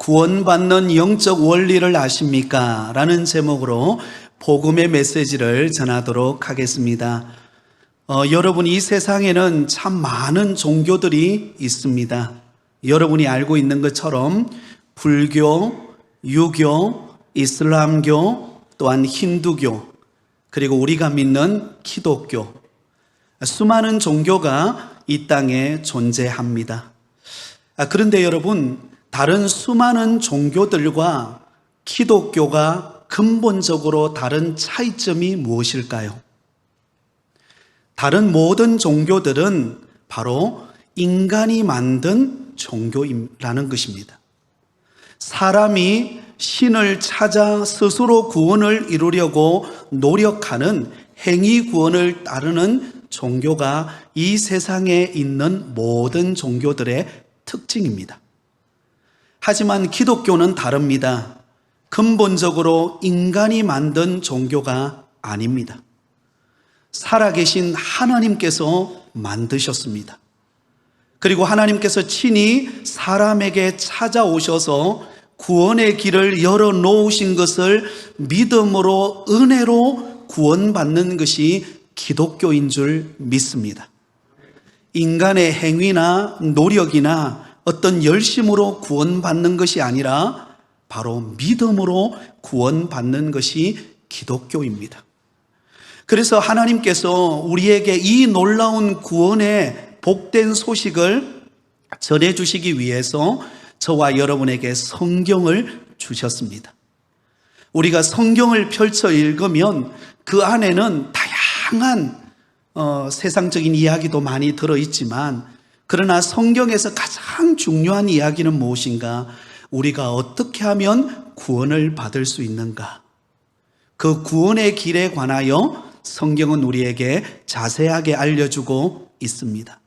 구원받는 영적 원리를 아십니까? 라는 제목으로 복음의 메시지를 전하도록 하겠습니다. 여러분, 이 세상에는 참 많은 종교들이 있습니다. 여러분이 알고 있는 것처럼 불교, 유교, 이슬람교, 또한 힌두교, 그리고 우리가 믿는 기독교, 수많은 종교가 이 땅에 존재합니다. 그런데 여러분, 다른 수많은 종교들과 기독교가 근본적으로 다른 차이점이 무엇일까요? 다른 모든 종교들은 바로 인간이 만든 종교라는 것입니다. 사람이 신을 찾아 스스로 구원을 이루려고 노력하는 행위 구원을 따르는 종교가 이 세상에 있는 모든 종교들의 특징입니다. 하지만 기독교는 다릅니다. 근본적으로 인간이 만든 종교가 아닙니다. 살아계신 하나님께서 만드셨습니다. 그리고 하나님께서 친히 사람에게 찾아오셔서 구원의 길을 열어놓으신 것을 믿음으로 은혜로 구원받는 것이 기독교인 줄 믿습니다. 인간의 행위나 노력이나 어떤 열심으로 구원받는 것이 아니라 바로 믿음으로 구원받는 것이 기독교입니다. 그래서 하나님께서 우리에게 이 놀라운 구원의 복된 소식을 전해주시기 위해서 저와 여러분에게 성경을 주셨습니다. 우리가 성경을 펼쳐 읽으면 그 안에는 다양한 세상적인 이야기도 많이 들어있지만, 그러나 성경에서 가장 중요한 이야기는 무엇인가? 우리가 어떻게 하면 구원을 받을 수 있는가? 그 구원의 길에 관하여 성경은 우리에게 자세하게 알려주고 있습니다.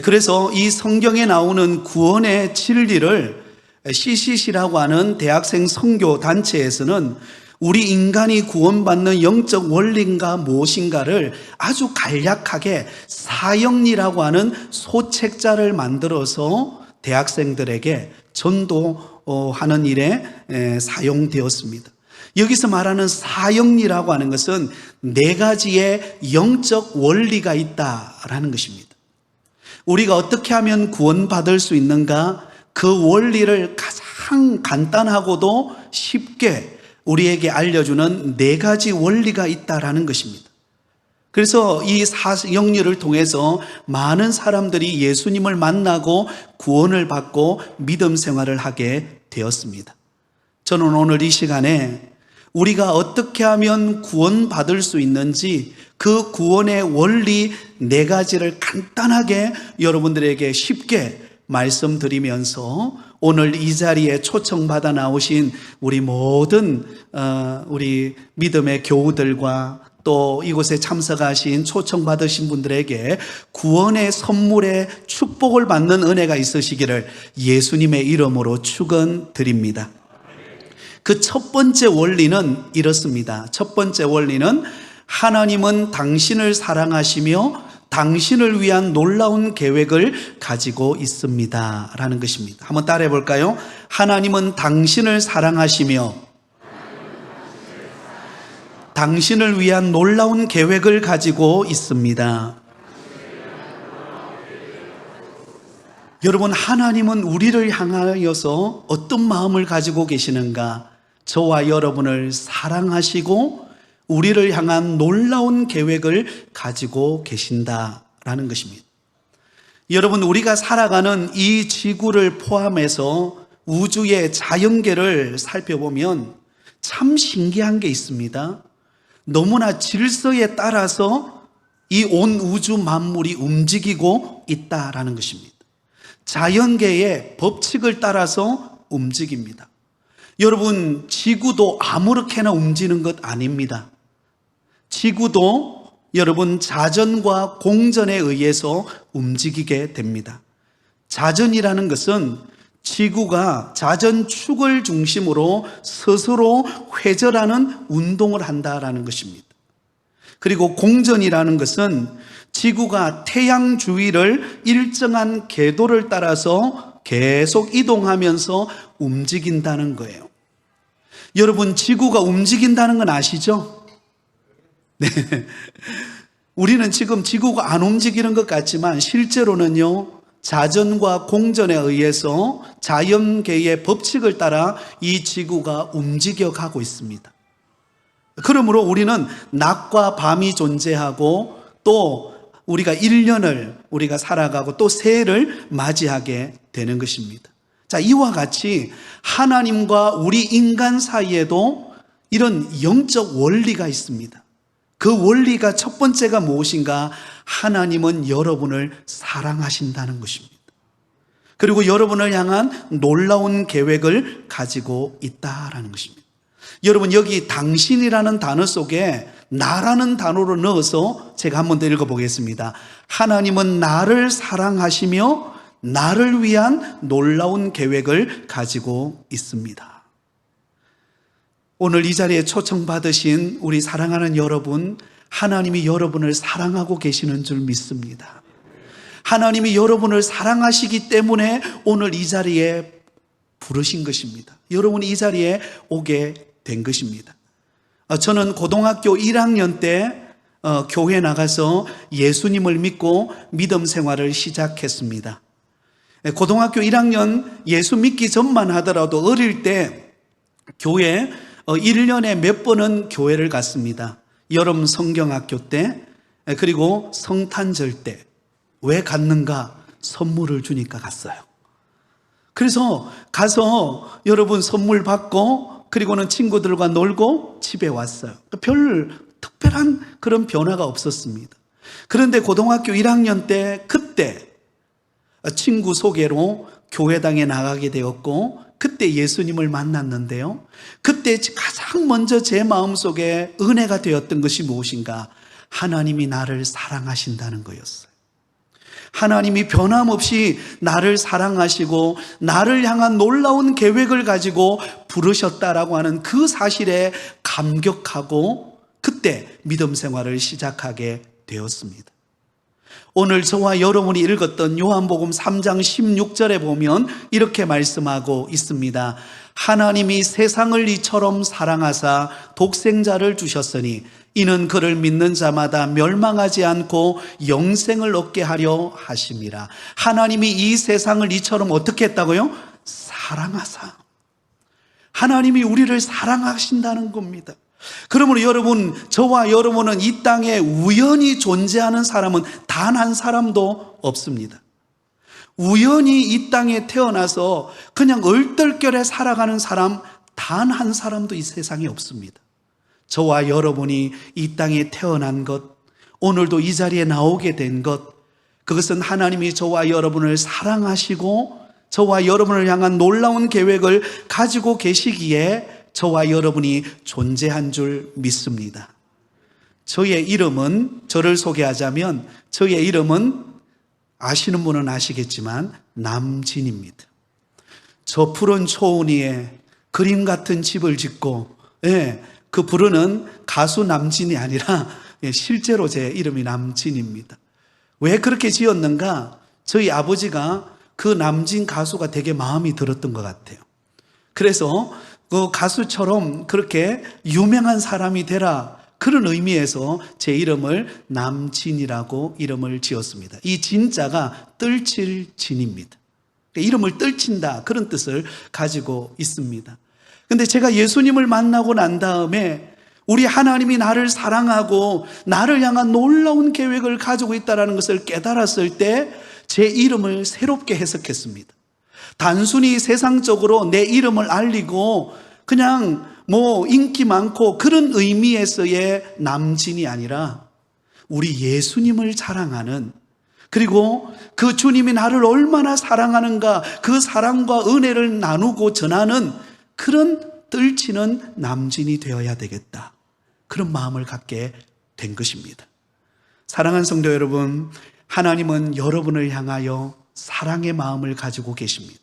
그래서 이 성경에 나오는 구원의 진리를 CCC라고 하는 대학생 선교 단체에서는 우리 인간이 구원받는 영적 원리가 무엇인가를 아주 간략하게 사형리라고 하는 소책자를 만들어서 대학생들에게 전도하는 일에 사용되었습니다. 여기서 말하는 사형리라고 하는 것은 4가지의 영적 원리가 있다라는 것입니다. 우리가 어떻게 하면 구원받을 수 있는가? 그 원리를 가장 간단하고도 쉽게 우리에게 알려주는 4가지 원리가 있다라는 것입니다. 그래서 이 사형리를 통해서 많은 사람들이 예수님을 만나고 구원을 받고 믿음 생활을 하게 되었습니다. 저는 오늘 이 시간에 우리가 어떻게 하면 구원받을 수 있는지 그 구원의 원리 4가지를 간단하게 여러분들에게 쉽게 말씀드리면서 오늘 이 자리에 초청받아 나오신 우리 모든 우리 믿음의 교우들과 또 이곳에 참석하신 초청받으신 분들에게 구원의 선물의 축복을 받는 은혜가 있으시기를 예수님의 이름으로 축원드립니다. 그 첫 번째 원리는 이렇습니다. 첫 번째 원리는 하나님은 당신을 사랑하시며 당신을 위한 놀라운 계획을 가지고 있습니다 라는 것입니다. 한번 따라해 볼까요? 하나님은 당신을 사랑하시며 당신을 위한 놀라운 계획을 가지고 있습니다. 여러분, 하나님은 우리를 향하여서 어떤 마음을 가지고 계시는가? 저와 여러분을 사랑하시고 우리를 향한 놀라운 계획을 가지고 계신다라는 것입니다. 여러분, 우리가 살아가는 이 지구를 포함해서 우주의 자연계를 살펴보면 참 신기한 게 있습니다. 너무나 질서에 따라서 이 온 우주 만물이 움직이고 있다라는 것입니다. 자연계의 법칙을 따라서 움직입니다. 여러분, 지구도 아무렇게나 움직이는 것 아닙니다. 지구도 여러분 자전과 공전에 의해서 움직이게 됩니다. 자전이라는 것은 지구가 자전축을 중심으로 스스로 회전하는 운동을 한다라는 것입니다. 그리고 공전이라는 것은 지구가 태양 주위를 일정한 궤도를 따라서 계속 이동하면서 움직인다는 거예요. 여러분, 지구가 움직인다는 건 아시죠? 네. 우리는 지금 지구가 안 움직이는 것 같지만 실제로는요, 자전과 공전에 의해서 자연계의 법칙을 따라 이 지구가 움직여가고 있습니다. 그러므로 우리는 낮과 밤이 존재하고 또 우리가 1년을 우리가 살아가고 또 새해를 맞이하게 되는 것입니다. 자, 이와 같이 하나님과 우리 인간 사이에도 이런 영적 원리가 있습니다. 그 원리가 첫 번째가 무엇인가? 하나님은 여러분을 사랑하신다는 것입니다. 그리고 여러분을 향한 놀라운 계획을 가지고 있다라는 것입니다. 여러분, 여기 당신이라는 단어 속에 나라는 단어로 넣어서 제가 한 번 더 읽어보겠습니다. 하나님은 나를 사랑하시며 나를 위한 놀라운 계획을 가지고 있습니다. 오늘 이 자리에 초청받으신 우리 사랑하는 여러분, 하나님이 여러분을 사랑하고 계시는 줄 믿습니다. 하나님이 여러분을 사랑하시기 때문에 오늘 이 자리에 부르신 것입니다. 여러분이 이 자리에 오게 된 것입니다. 저는 고등학교 1학년 때 교회 나가서 예수님을 믿고 믿음 생활을 시작했습니다. 고등학교 1학년 예수 믿기 전만 하더라도 어릴 때 교회 1년에 몇 번은 교회를 갔습니다. 여름 성경학교 때, 그리고 성탄절 때. 왜 갔는가? 선물을 주니까 갔어요. 그래서 가서 여러분 선물 받고 그리고는 친구들과 놀고 집에 왔어요. 별 특별한 그런 변화가 없었습니다. 그런데 고등학교 1학년 때 그때 친구 소개로 교회당에 나가게 되었고 그때 예수님을 만났는데요. 그때 가장 먼저 제 마음속에 은혜가 되었던 것이 무엇인가? 하나님이 나를 사랑하신다는 거였어요. 하나님이 변함없이 나를 사랑하시고 나를 향한 놀라운 계획을 가지고 부르셨다라고 하는 그 사실에 감격하고 그때 믿음 생활을 시작하게 되었습니다. 오늘 저와 여러분이 읽었던 요한복음 3장 16절에 보면 이렇게 말씀하고 있습니다. 하나님이 세상을 이처럼 사랑하사 독생자를 주셨으니 이는 그를 믿는 자마다 멸망하지 않고 영생을 얻게 하려 하심이라. 하나님이 이 세상을 이처럼 어떻게 했다고요? 사랑하사. 하나님이 우리를 사랑하신다는 겁니다. 그러므로 여러분, 저와 여러분은 이 땅에 우연히 존재하는 사람은 단 한 사람도 없습니다. 우연히 이 땅에 태어나서 그냥 얼떨결에 살아가는 사람 단 한 사람도 이 세상에 없습니다. 저와 여러분이 이 땅에 태어난 것, 오늘도 이 자리에 나오게 된 것, 그것은 하나님이 저와 여러분을 사랑하시고 저와 여러분을 향한 놀라운 계획을 가지고 계시기에 저와 여러분이 존재한 줄 믿습니다. 저의 이름은, 저를 소개하자면 저의 이름은 아시는 분은 아시겠지만 남진입니다. 저 푸른 초원 위에 그림 같은 집을 짓고, 그 부르는 가수 남진이 아니라 실제로 제 이름이 남진입니다. 왜 그렇게 지었는가? 저희 아버지가 그 남진 가수가 되게 마음이 들었던 것 같아요. 그래서 그 가수처럼 그렇게 유명한 사람이 되라, 그런 의미에서 제 이름을 남진이라고 이름을 지었습니다. 이 진자가 떨칠 진입니다. 이름을 떨친다, 그런 뜻을 가지고 있습니다. 근데 제가 예수님을 만나고 난 다음에 우리 하나님이 나를 사랑하고 나를 향한 놀라운 계획을 가지고 있다는 것을 깨달았을 때 제 이름을 새롭게 해석했습니다. 단순히 세상적으로 내 이름을 알리고 그냥 인기 많고 그런 의미에서의 남진이 아니라 우리 예수님을 자랑하는, 그리고 그 주님이 나를 얼마나 사랑하는가 그 사랑과 은혜를 나누고 전하는 그런 떨치는 남진이 되어야 되겠다, 그런 마음을 갖게 된 것입니다. 사랑하는 성도 여러분, 하나님은 여러분을 향하여 사랑의 마음을 가지고 계십니다.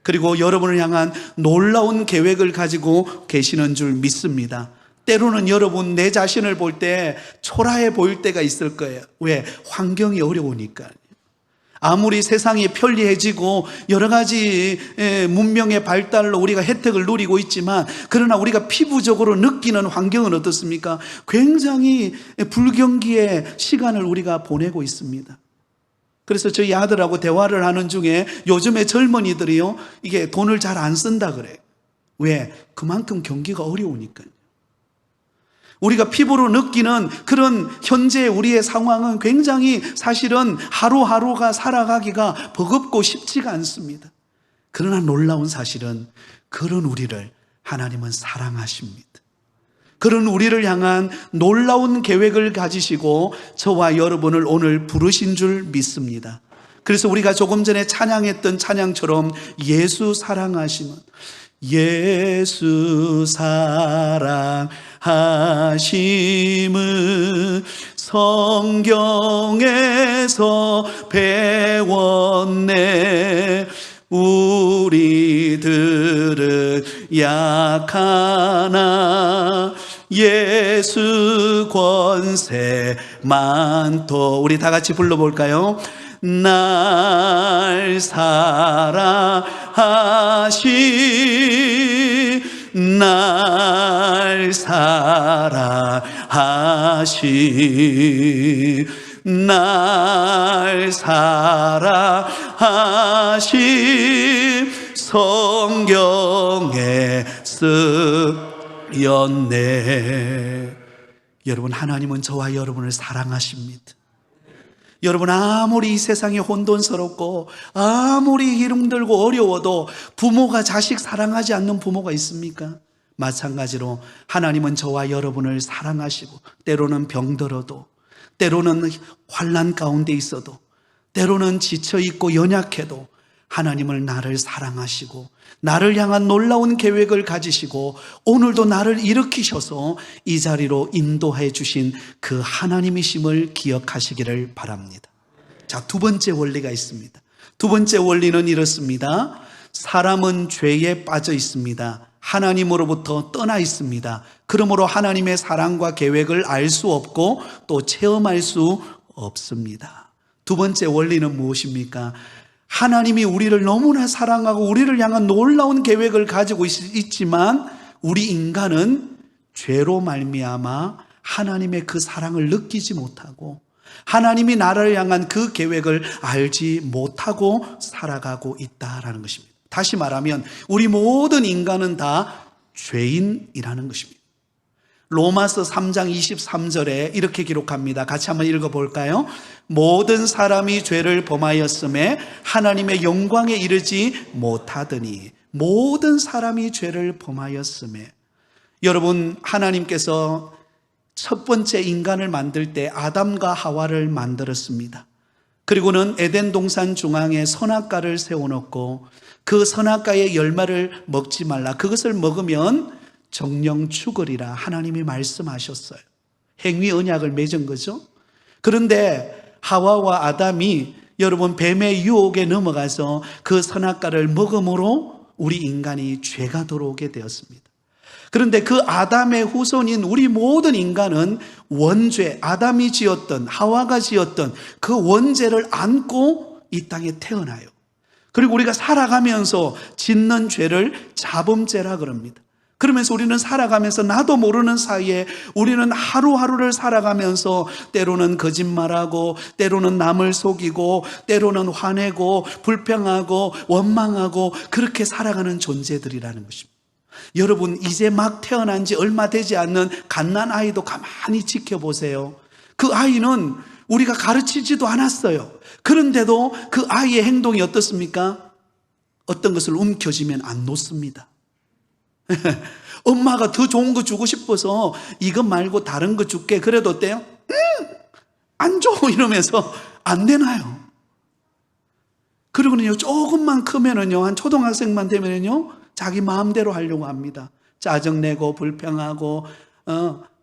그리고 여러분을 향한 놀라운 계획을 가지고 계시는 줄 믿습니다. 때로는 여러분 내 자신을 볼 때 초라해 보일 때가 있을 거예요. 왜? 환경이 어려우니까. 아무리 세상이 편리해지고 여러 가지 문명의 발달로 우리가 혜택을 누리고 있지만, 그러나 우리가 피부적으로 느끼는 환경은 어떻습니까? 굉장히 불경기의 시간을 우리가 보내고 있습니다. 그래서 저희 아들하고 대화를 하는 중에 요즘의 젊은이들이요, 이게 돈을 잘 안 쓴다 그래요. 왜? 그만큼 경기가 어려우니까요. 우리가 피부로 느끼는 그런 현재 우리의 상황은 굉장히 사실은 하루하루가 살아가기가 버겁고 쉽지가 않습니다. 그러나 놀라운 사실은 그런 우리를 하나님은 사랑하십니다. 그런 우리를 향한 놀라운 계획을 가지시고 저와 여러분을 오늘 부르신 줄 믿습니다. 그래서 우리가 조금 전에 찬양했던 찬양처럼 예수 사랑하시는, 예수 사랑하심은 성경에서 배웠네. 우리들은 약하나 예수 권세 많도. 우리 다 같이 불러볼까요? 날 사랑하시, 날 사랑하시, 날 사랑하시 성경에 쓰였네. 여러분, 하나님은 저와 여러분을 사랑하십니다. 여러분, 아무리 이 세상이 혼돈스럽고 아무리 힘들고 어려워도 부모가 자식 사랑하지 않는 부모가 있습니까? 마찬가지로 하나님은 저와 여러분을 사랑하시고, 때로는 병들어도, 때로는 환난 가운데 있어도, 때로는 지쳐있고 연약해도 하나님은 나를 사랑하시고 나를 향한 놀라운 계획을 가지시고 오늘도 나를 일으키셔서 이 자리로 인도해 주신 그 하나님이심을 기억하시기를 바랍니다. 자, 두 번째 원리가 있습니다. 두 번째 원리는 이렇습니다. 사람은 죄에 빠져 있습니다. 하나님으로부터 떠나 있습니다. 그러므로 하나님의 사랑과 계획을 알 수 없고 또 체험할 수 없습니다. 두 번째 원리는 무엇입니까? 하나님이 우리를 너무나 사랑하고 우리를 향한 놀라운 계획을 가지고 있지만 우리 인간은 죄로 말미암아 하나님의 그 사랑을 느끼지 못하고 하나님이 나를 향한 그 계획을 알지 못하고 살아가고 있다라는 것입니다. 다시 말하면 우리 모든 인간은 다 죄인이라는 것입니다. 로마서 3장 23절에 이렇게 기록합니다. 같이 한번 읽어볼까요? 모든 사람이 죄를 범하였음에 하나님의 영광에 이르지 못하더니. 모든 사람이 죄를 범하였음에. 여러분, 하나님께서 첫 번째 인간을 만들 때 아담과 하와를 만들었습니다. 그리고는 에덴 동산 중앙에 선악과를 세워놓고 그 선악과의 열매를 먹지 말라, 그것을 먹으면 정령 죽으리라 하나님이 말씀하셨어요. 행위 언약을 맺은 거죠. 그런데 하와와 아담이 여러분 뱀의 유혹에 넘어가서 그 선악과를 먹음으로 우리 인간이 죄가 들어오게 되었습니다. 그런데 그 아담의 후손인 우리 모든 인간은 원죄, 아담이 지었던, 하와가 지었던 그 원죄를 안고 이 땅에 태어나요. 그리고 우리가 살아가면서 짓는 죄를 자범죄라 그럽니다. 그러면서 우리는 살아가면서 나도 모르는 사이에 우리는 하루하루를 살아가면서 때로는 거짓말하고 때로는 남을 속이고 때로는 화내고 불평하고 원망하고 그렇게 살아가는 존재들이라는 것입니다. 여러분, 이제 막 태어난 지 얼마 되지 않는 갓난 아이도 가만히 지켜보세요. 그 아이는 우리가 가르치지도 않았어요. 그런데도 그 아이의 행동이 어떻습니까? 어떤 것을 움켜쥐면 안 놓습니다. 엄마가 더 좋은 거 주고 싶어서 이것 말고 다른 거 줄게. 그래도 어때요? 안 줘 이러면서 안 내놔요. 그리고는요, 조금만 크면은요, 한 초등학생만 되면은요, 자기 마음대로 하려고 합니다. 짜증내고 불평하고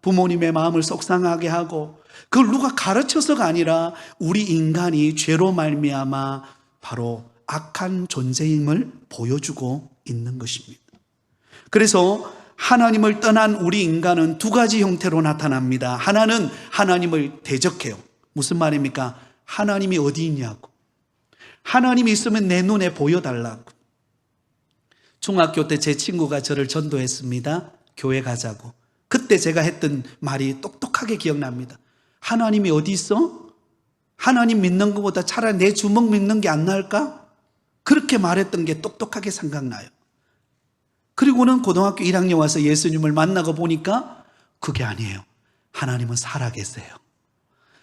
부모님의 마음을 속상하게 하고. 그걸 누가 가르쳐서가 아니라 우리 인간이 죄로 말미암아 바로 악한 존재임을 보여주고 있는 것입니다. 그래서 하나님을 떠난 우리 인간은 두 가지 형태로 나타납니다. 하나는 하나님을 대적해요. 무슨 말입니까? 하나님이 어디 있냐고. 하나님이 있으면 내 눈에 보여달라고. 중학교 때 제 친구가 저를 전도했습니다. 교회 가자고. 그때 제가 했던 말이 똑똑하게 기억납니다. 하나님이 어디 있어? 하나님 믿는 것보다 차라리 내 주먹 믿는 게 안 나을까? 그렇게 말했던 게 똑똑하게 생각나요. 그리고는 고등학교 1학년 와서 예수님을 만나고 보니까 그게 아니에요. 하나님은 살아계세요.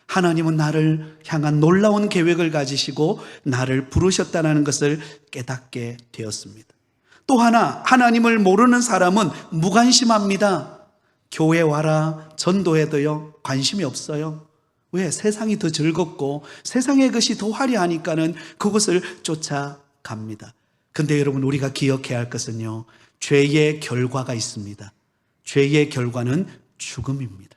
하나님은 나를 향한 놀라운 계획을 가지시고 나를 부르셨다는 것을 깨닫게 되었습니다. 또 하나, 하나님을 모르는 사람은 무관심합니다. 교회 와라, 전도해도요, 관심이 없어요. 왜? 세상이 더 즐겁고 세상의 것이 더 화려하니까는 그것을 쫓아갑니다. 근데 여러분, 우리가 기억해야 할 것은요, 죄의 결과가 있습니다. 죄의 결과는 죽음입니다.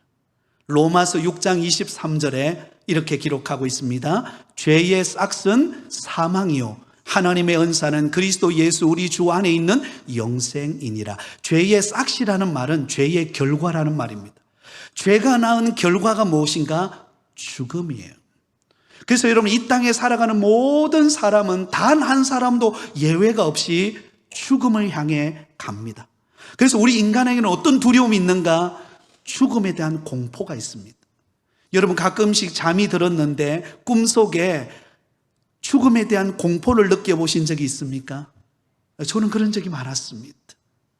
로마서 6장 23절에 이렇게 기록하고 있습니다. 죄의 싹은 사망이요 하나님의 은사는 그리스도 예수 우리 주 안에 있는 영생이니라. 죄의 싹이라는 말은 죄의 결과라는 말입니다. 죄가 낳은 결과가 무엇인가? 죽음이에요. 그래서 여러분, 이 땅에 살아가는 모든 사람은 단 한 사람도 예외가 없이 죽음을 향해 갑니다. 그래서 우리 인간에게는 어떤 두려움이 있는가? 죽음에 대한 공포가 있습니다. 여러분, 가끔씩 잠이 들었는데 꿈속에 죽음에 대한 공포를 느껴보신 적이 있습니까? 저는 그런 적이 많았습니다.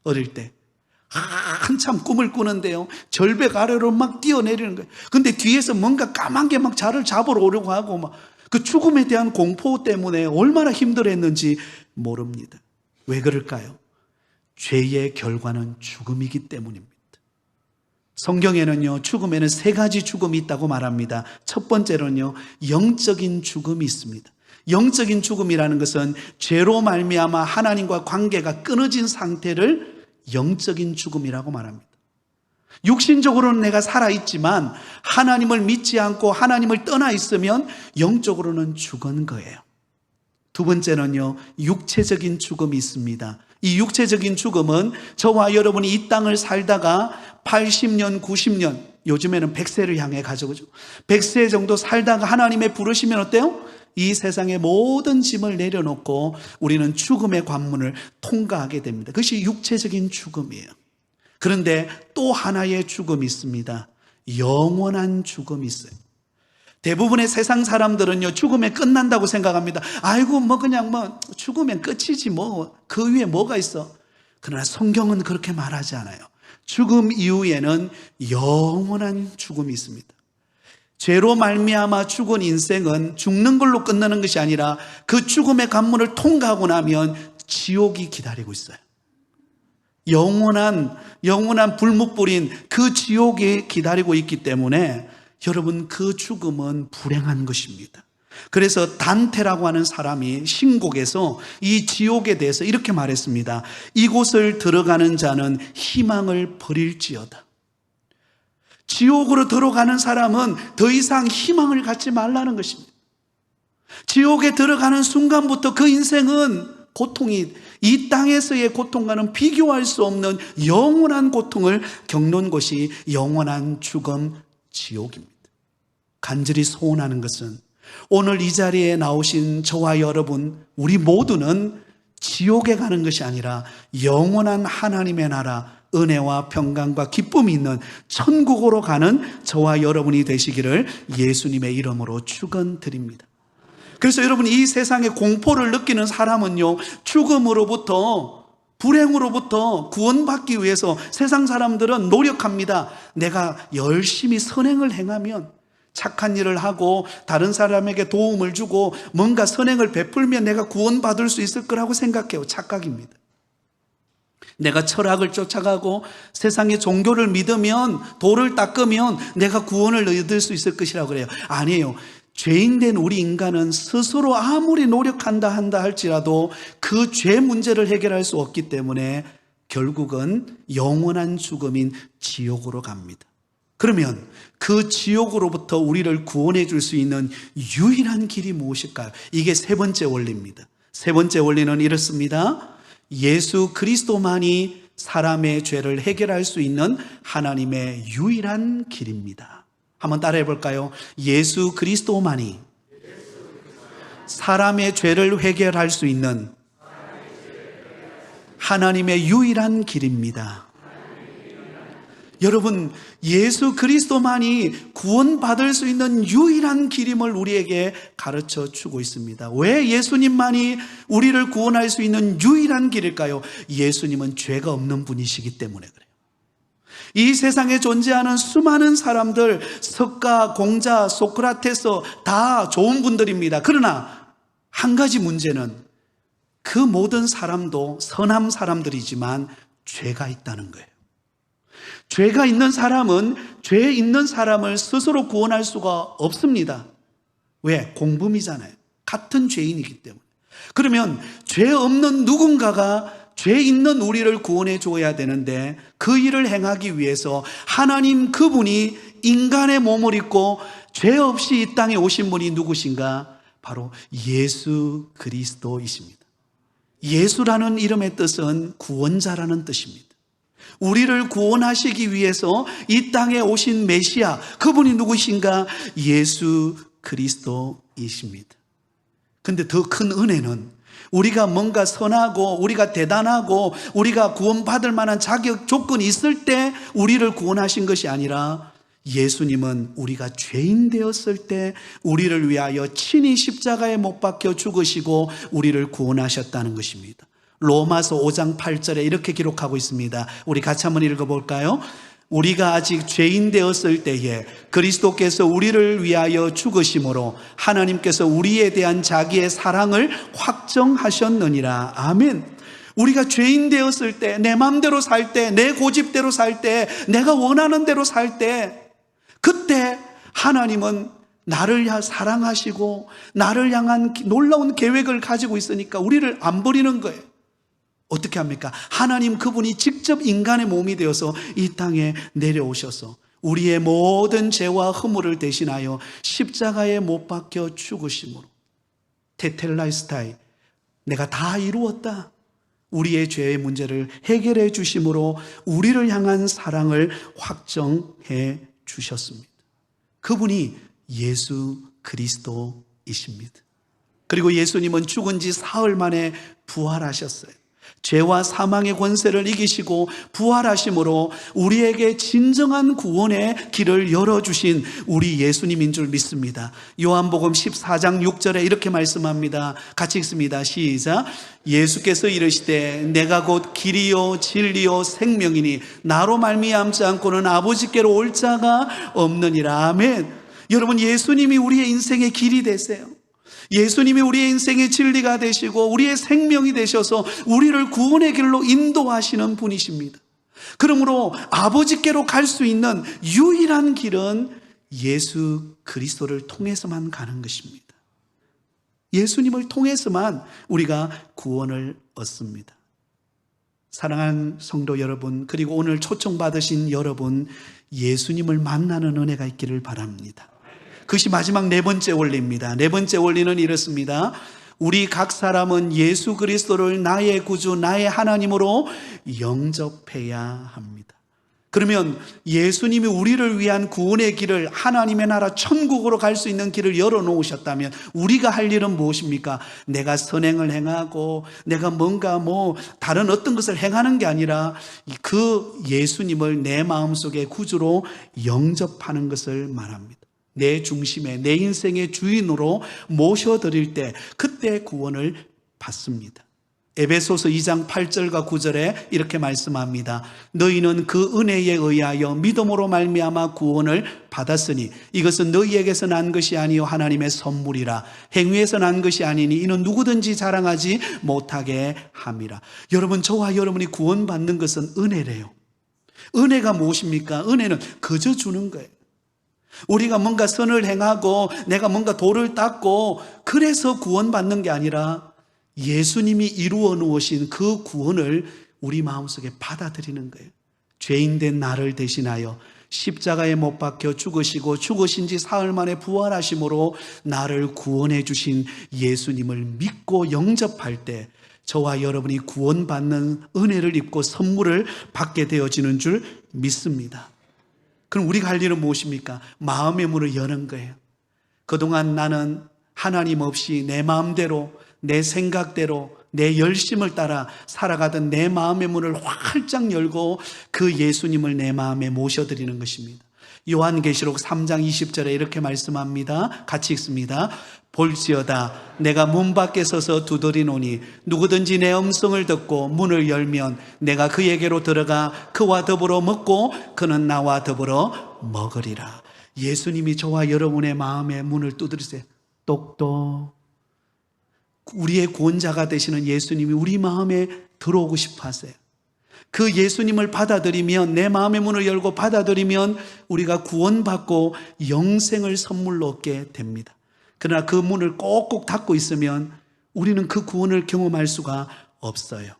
어릴 때 한참 꿈을 꾸는데요, 절벽 아래로 막 뛰어내리는 거예요. 근데 뒤에서 뭔가 까만 게 막 저를 잡으러 오려고 하고, 막 그 죽음에 대한 공포 때문에 얼마나 힘들었는지 모릅니다. 왜 그럴까요? 죄의 결과는 죽음이기 때문입니다. 성경에는요, 죽음에는 세 가지 죽음이 있다고 말합니다. 첫 번째로는요, 영적인 죽음이 있습니다. 영적인 죽음이라는 것은 죄로 말미암아 하나님과 관계가 끊어진 상태를 영적인 죽음이라고 말합니다. 육신적으로는 내가 살아있지만 하나님을 믿지 않고 하나님을 떠나 있으면 영적으로는 죽은 거예요. 두 번째는요, 육체적인 죽음이 있습니다. 이 육체적인 죽음은 저와 여러분이 이 땅을 살다가 80년, 90년, 요즘에는 100세를 향해 가죠. 100세 정도 살다가 하나님의 부르시면 어때요? 이 세상의 모든 짐을 내려놓고 우리는 죽음의 관문을 통과하게 됩니다. 그것이 육체적인 죽음이에요. 그런데 또 하나의 죽음이 있습니다. 영원한 죽음이 있어요. 대부분의 세상 사람들은요, 죽으면 끝난다고 생각합니다. 아이고, 그냥 죽으면 끝이지, 그 위에 뭐가 있어. 그러나 성경은 그렇게 말하지 않아요. 죽음 이후에는 영원한 죽음이 있습니다. 죄로 말미암아 죽은 인생은 죽는 걸로 끝나는 것이 아니라 그 죽음의 관문을 통과하고 나면 지옥이 기다리고 있어요. 영원한 불묵불인 그 지옥이 기다리고 있기 때문에 여러분, 그 죽음은 불행한 것입니다. 그래서 단테라고 하는 사람이 신곡에서 이 지옥에 대해서 이렇게 말했습니다. 이곳을 들어가는 자는 희망을 버릴지어다. 지옥으로 들어가는 사람은 더 이상 희망을 갖지 말라는 것입니다. 지옥에 들어가는 순간부터 그 인생은 고통이, 이 땅에서의 고통과는 비교할 수 없는 영원한 고통을 겪는 곳이 영원한 죽음, 지옥입니다. 간절히 소원하는 것은 오늘 이 자리에 나오신 저와 여러분, 우리 모두는 지옥에 가는 것이 아니라 영원한 하나님의 나라, 은혜와 평강과 기쁨이 있는 천국으로 가는 저와 여러분이 되시기를 예수님의 이름으로 축원드립니다. 그래서 여러분, 이 세상에 공포를 느끼는 사람은요, 죽음으로부터, 불행으로부터 구원받기 위해서 세상 사람들은 노력합니다. 내가 열심히 선행을 행하면, 착한 일을 하고 다른 사람에게 도움을 주고 뭔가 선행을 베풀면 내가 구원받을 수 있을 거라고 생각해요. 착각입니다. 내가 철학을 쫓아가고 세상의 종교를 믿으면, 도를 닦으면 내가 구원을 얻을 수 있을 것이라고 그래요. 아니에요. 죄인된 우리 인간은 스스로 아무리 노력한다 할지라도 그 죄 문제를 해결할 수 없기 때문에 결국은 영원한 죽음인 지옥으로 갑니다. 그러면 그 지옥으로부터 우리를 구원해 줄 수 있는 유일한 길이 무엇일까요? 이게 세 번째 원리입니다. 세 번째 원리는 이렇습니다. 예수 그리스도만이 사람의 죄를 해결할 수 있는 하나님의 유일한 길입니다. 한번 따라해 볼까요? 예수 그리스도만이 사람의 죄를 해결할 수 있는 하나님의 유일한 길입니다. 여러분, 예수 그리스도만이 구원받을 수 있는 유일한 길임을 우리에게 가르쳐 주고 있습니다. 왜 예수님만이 우리를 구원할 수 있는 유일한 길일까요? 예수님은 죄가 없는 분이시기 때문에 그래요. 이 세상에 존재하는 수많은 사람들, 석가, 공자, 소크라테스 다 좋은 분들입니다. 그러나 한 가지 문제는 그 모든 사람도 선한 사람들이지만 죄가 있다는 거예요. 죄가 있는 사람은 죄 있는 사람을 스스로 구원할 수가 없습니다. 왜? 공범이잖아요. 같은 죄인이기 때문에. 그러면 죄 없는 누군가가 죄 있는 우리를 구원해 줘야 되는데 그 일을 행하기 위해서 하나님 그분이 인간의 몸을 입고 죄 없이 이 땅에 오신 분이 누구신가? 바로 예수 그리스도이십니다. 예수라는 이름의 뜻은 구원자라는 뜻입니다. 우리를 구원하시기 위해서 이 땅에 오신 메시아, 그분이 누구신가? 예수 그리스도이십니다. 근데 더 큰 은혜는 우리가 뭔가 선하고 우리가 대단하고 우리가 구원받을 만한 자격 조건이 있을 때 우리를 구원하신 것이 아니라 예수님은 우리가 죄인 되었을 때 우리를 위하여 친히 십자가에 못 박혀 죽으시고 우리를 구원하셨다는 것입니다. 로마서 5장 8절에 이렇게 기록하고 있습니다. 우리 같이 한번 읽어볼까요? 우리가 아직 죄인 되었을 때에 그리스도께서 우리를 위하여 죽으심으로 하나님께서 우리에 대한 자기의 사랑을 확정하셨느니라. 아멘. 우리가 죄인 되었을 때, 내 마음대로 살 때, 내 고집대로 살 때, 내가 원하는 대로 살 때, 그때 하나님은 나를 사랑하시고 나를 향한 놀라운 계획을 가지고 있으니까 우리를 안 버리는 거예요. 어떻게 합니까? 하나님 그분이 직접 인간의 몸이 되어서 이 땅에 내려오셔서 우리의 모든 죄와 허물을 대신하여 십자가에 못 박혀 죽으심으로 테텔라이스타이, 내가 다 이루었다. 우리의 죄의 문제를 해결해 주심으로 우리를 향한 사랑을 확정해 주셨습니다. 그분이 예수 그리스도이십니다. 그리고 예수님은 죽은 지 사흘 만에 부활하셨어요. 죄와 사망의 권세를 이기시고 부활하심으로 우리에게 진정한 구원의 길을 열어주신 우리 예수님인 줄 믿습니다. 요한복음 14장 6절에 이렇게 말씀합니다. 같이 읽습니다. 시작. 예수께서 이르시되 내가 곧 길이요 진리요 생명이니 나로 말미암지 않고는 아버지께로 올 자가 없느니라. 아멘. 여러분, 예수님이 우리의 인생의 길이 되세요. 예수님이 우리의 인생의 진리가 되시고 우리의 생명이 되셔서 우리를 구원의 길로 인도하시는 분이십니다. 그러므로 아버지께로 갈 수 있는 유일한 길은 예수 그리스도를 통해서만 가는 것입니다. 예수님을 통해서만 우리가 구원을 얻습니다. 사랑하는 성도 여러분, 그리고 오늘 초청받으신 여러분, 예수님을 만나는 은혜가 있기를 바랍니다. 그것이 마지막 네 번째 원리입니다. 네 번째 원리는 이렇습니다. 우리 각 사람은 예수 그리스도를 나의 구주, 나의 하나님으로 영접해야 합니다. 그러면 예수님이 우리를 위한 구원의 길을, 하나님의 나라 천국으로 갈 수 있는 길을 열어놓으셨다면 우리가 할 일은 무엇입니까? 내가 선행을 행하고 내가 뭔가 다른 어떤 것을 행하는 게 아니라 그 예수님을 내 마음속에 구주로 영접하는 것을 말합니다. 내 중심에, 내 인생의 주인으로 모셔드릴 때 그때 구원을 받습니다. 에베소서 2장 8절과 9절에 이렇게 말씀합니다. 너희는 그 은혜에 의하여 믿음으로 말미암아 구원을 받았으니 이것은 너희에게서 난 것이 아니요 하나님의 선물이라. 행위에서 난 것이 아니니 이는 누구든지 자랑하지 못하게 함이라. 여러분, 저와 여러분이 구원받는 것은 은혜래요. 은혜가 무엇입니까? 은혜는 그저 주는 거예요. 우리가 뭔가 선을 행하고 내가 뭔가 도를 닦고 그래서 구원받는 게 아니라 예수님이 이루어 놓으신 그 구원을 우리 마음속에 받아들이는 거예요. 죄인된 나를 대신하여 십자가에 못 박혀 죽으시고 죽으신 지 사흘 만에 부활하심으로 나를 구원해 주신 예수님을 믿고 영접할 때 저와 여러분이 구원받는 은혜를 입고 선물을 받게 되어지는 줄 믿습니다. 그럼 우리가 할 일은 무엇입니까? 마음의 문을 여는 거예요. 그동안 나는 하나님 없이 내 마음대로, 내 생각대로, 내 열심을 따라 살아가던 내 마음의 문을 활짝 열고 그 예수님을 내 마음에 모셔드리는 것입니다. 요한계시록 3장 20절에 이렇게 말씀합니다. 같이 읽습니다. 볼지어다 내가 문 밖에 서서 두드리노니 누구든지 내 음성을 듣고 문을 열면 내가 그에게로 들어가 그와 더불어 먹고 그는 나와 더불어 먹으리라. 예수님이 저와 여러분의 마음의 문을 두드리세요. 똑똑. 우리의 구원자가 되시는 예수님이 우리 마음에 들어오고 싶어 하세요. 그 예수님을 받아들이면, 내 마음의 문을 열고 받아들이면 우리가 구원받고 영생을 선물로 얻게 됩니다. 그러나 그 문을 꼭꼭 닫고 있으면 우리는 그 구원을 경험할 수가 없어요.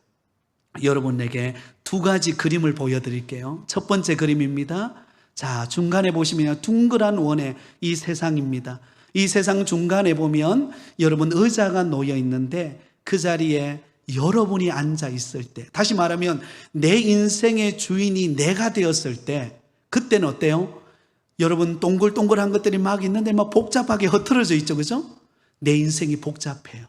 여러분에게 두 가지 그림을 보여드릴게요. 첫 번째 그림입니다. 자, 중간에 보시면 둥그란 원의 이 세상입니다. 이 세상 중간에 보면 여러분 의자가 놓여 있는데 그 자리에 여러분이 앉아 있을 때, 다시 말하면 내 인생의 주인이 내가 되었을 때, 그때는 어때요? 여러분 동글동글한 것들이 막 있는데 막 복잡하게 흩어져 있죠, 그죠? 내 인생이 복잡해요.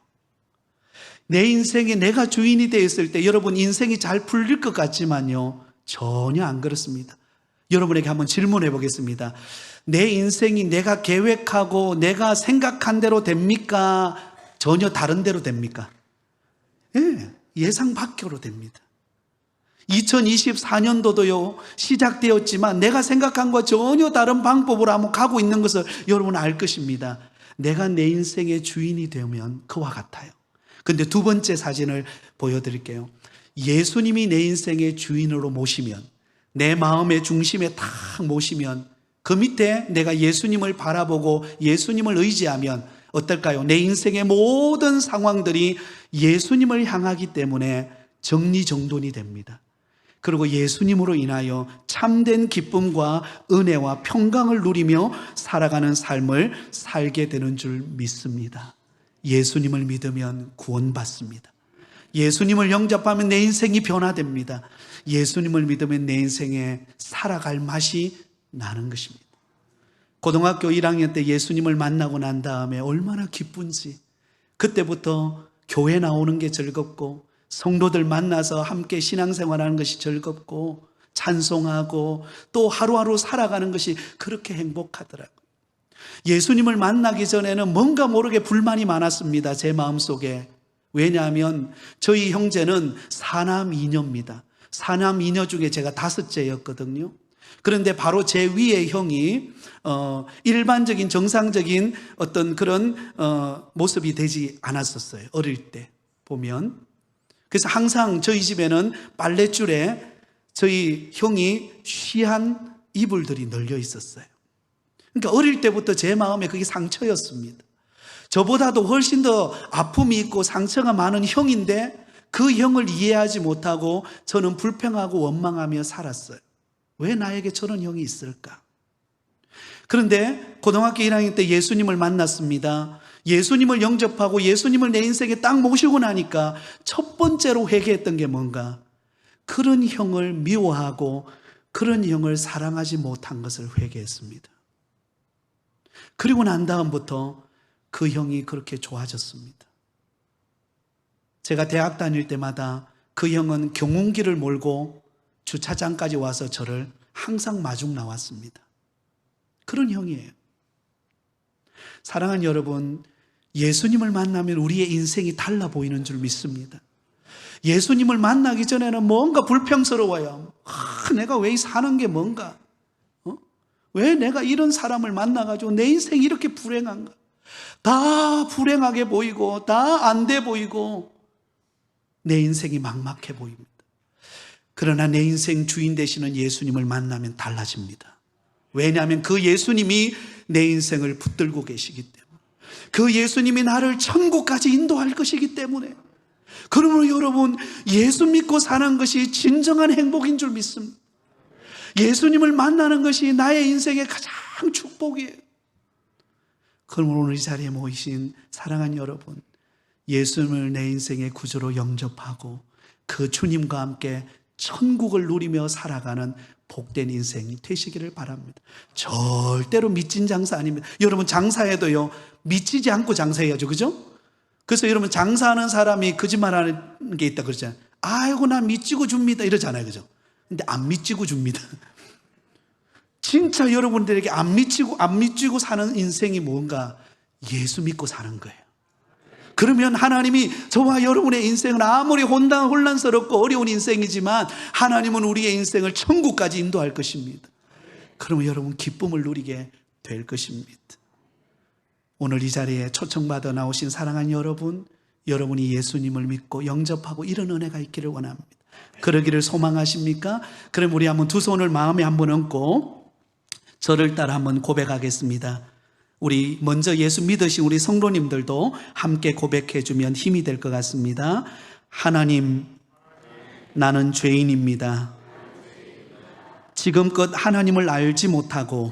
내 인생에 내가 주인이 되었을 때 여러분 인생이 잘 풀릴 것 같지만요, 전혀 안 그렇습니다. 여러분에게 한번 질문해 보겠습니다. 내 인생이 내가 계획하고 내가 생각한 대로 됩니까? 전혀 다른 대로 됩니까? 예, 예상 밖으로 됩니다. 2024년도도요 시작되었지만 내가 생각한 것과 전혀 다른 방법으로 한번 가고 있는 것을 여러분 알 것입니다. 내가 내 인생의 주인이 되면 그와 같아요. 그런데 두 번째 사진을 보여드릴게요. 예수님이 내 인생의 주인으로 모시면, 내 마음의 중심에 탁 모시면, 그 밑에 내가 예수님을 바라보고 예수님을 의지하면 어떨까요? 내 인생의 모든 상황들이 예수님을 향하기 때문에 정리정돈이 됩니다. 그리고 예수님으로 인하여 참된 기쁨과 은혜와 평강을 누리며 살아가는 삶을 살게 되는 줄 믿습니다. 예수님을 믿으면 구원받습니다. 예수님을 영접하면 내 인생이 변화됩니다. 예수님을 믿으면 내 인생에 살아갈 맛이 나는 것입니다. 고등학교 1학년 때 예수님을 만나고 난 다음에 얼마나 기쁜지, 그때부터 교회 나오는 게 즐겁고 성도들 만나서 함께 신앙생활하는 것이 즐겁고 찬송하고 또 하루하루 살아가는 것이 그렇게 행복하더라고요. 예수님을 만나기 전에는 뭔가 모르게 불만이 많았습니다. 제 마음속에. 왜냐하면 저희 형제는 사남 2녀입니다. 사남 2녀 중에 제가 다섯째였거든요. 그런데 바로 제 위에 형이 일반적인 정상적인 어떤 그런 모습이 되지 않았었어요. 어릴 때 보면. 그래서 항상 저희 집에는 빨랫줄에 저희 형이 쉬한 이불들이 널려 있었어요. 그러니까 어릴 때부터 제 마음에 그게 상처였습니다. 저보다도 훨씬 더 아픔이 있고 상처가 많은 형인데 그 형을 이해하지 못하고 저는 불평하고 원망하며 살았어요. 왜 나에게 저런 형이 있을까? 그런데 고등학교 1학년 때 예수님을 만났습니다. 예수님을 영접하고 예수님을 내 인생에 딱 모시고 나니까 첫 번째로 회개했던 게 뭔가? 그런 형을 미워하고 그런 형을 사랑하지 못한 것을 회개했습니다. 그리고 난 다음부터 그 형이 그렇게 좋아졌습니다. 제가 대학 다닐 때마다 그 형은 경운기를 몰고 주차장까지 와서 저를 항상 마중 나왔습니다. 그런 형이에요. 사랑하는 여러분, 예수님을 만나면 우리의 인생이 달라 보이는 줄 믿습니다. 예수님을 만나기 전에는 뭔가 불평스러워요. 내가 왜 사는 게 뭔가? 왜 내가 이런 사람을 만나가지고 내 인생이 이렇게 불행한가? 다 불행하게 보이고 다 안 돼 보이고 내 인생이 막막해 보입니다. 그러나 내 인생 주인 되시는 예수님을 만나면 달라집니다. 왜냐하면 그 예수님이 내 인생을 붙들고 계시기 때문에, 그 예수님이 나를 천국까지 인도할 것이기 때문에, 그러므로 여러분, 예수 믿고 사는 것이 진정한 행복인 줄 믿습니다. 예수님을 만나는 것이 나의 인생의 가장 축복이에요. 그러므로 오늘 이 자리에 모이신 사랑하는 여러분, 예수님을 내 인생의 구주로 영접하고 그 주님과 함께 천국을 누리며 살아가는 복된 인생이 되시기를 바랍니다. 절대로 미친 장사 아닙니다. 여러분, 장사해도요, 미치지 않고 장사해야죠. 그죠? 그래서 여러분, 장사하는 사람이 거짓말하는 게 있다 그러잖아요. 아이고, 나 미치고 줍니다 이러잖아요. 그죠? 근데 안 미치고 줍니다. 진짜 여러분들에게 안 미치고 사는 인생이 뭔가? 예수 믿고 사는 거예요. 그러면 하나님이 저와 여러분의 인생은 아무리 혼란스럽고 어려운 인생이지만 하나님은 우리의 인생을 천국까지 인도할 것입니다. 그러면 여러분 기쁨을 누리게 될 것입니다. 오늘 이 자리에 초청받아 나오신 사랑하는 여러분, 여러분이 예수님을 믿고 영접하고 이런 은혜가 있기를 원합니다. 그러기를 소망하십니까? 그럼 우리 한번 두 손을 마음에 한번 얹고 저를 따라 한번 고백하겠습니다. 우리 먼저 예수 믿으신 우리 성도님들도 함께 고백해 주면 힘이 될 것 같습니다. 하나님, 나는 죄인입니다. 지금껏 하나님을 알지 못하고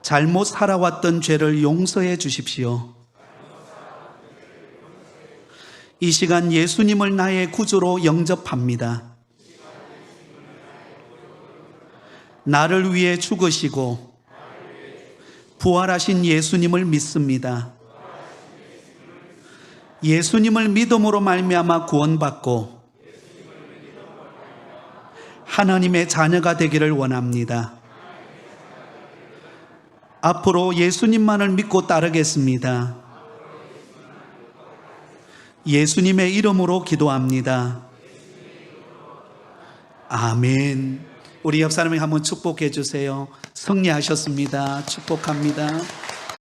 잘못 살아왔던 죄를 용서해 주십시오. 이 시간 예수님을 나의 구주로 영접합니다. 나를 위해 죽으시고 부활하신 예수님을 믿습니다. 예수님을 믿음으로 말미암아 구원받고 하나님의 자녀가 되기를 원합니다. 앞으로 예수님만을 믿고 따르겠습니다. 예수님의 이름으로 기도합니다. 아멘. 우리 옆 사람에게 한번 축복해 주세요. 승리하셨습니다. 축복합니다.